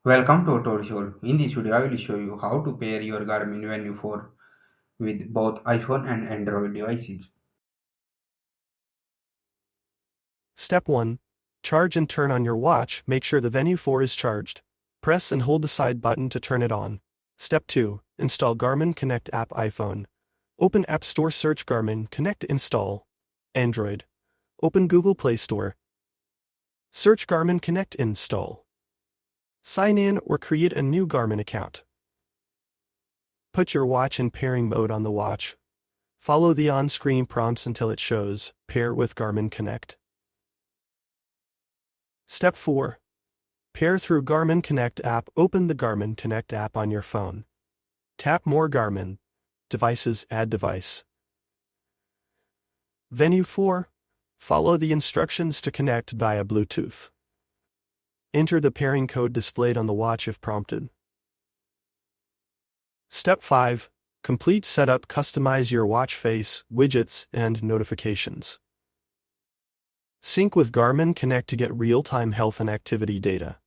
Welcome to tutorial. In this video, I will show you how to pair your Garmin Venu 4 with both iPhone and Android devices. Step 1. Charge and turn on your watch. Make sure the Venu 4 is charged. Press and hold the side button to turn it on. Step 2. Install Garmin Connect app iPhone. Open App Store, search Garmin Connect, install. Android. Open Google Play Store. Search Garmin Connect, install. Sign in or create a new Garmin account. Put your watch in pairing mode on the watch. Follow the on-screen prompts until it shows Pair with Garmin Connect. Step 4. Pair through Garmin Connect app. Open the Garmin Connect app on your phone. Tap More Garmin Devices, add device. Venu 4. Follow the instructions to connect via Bluetooth. Enter the pairing code displayed on the watch if prompted. Step 5. Complete setup. Customize your watch face, widgets, and notifications. Sync with Garmin Connect to get real-time health and activity data.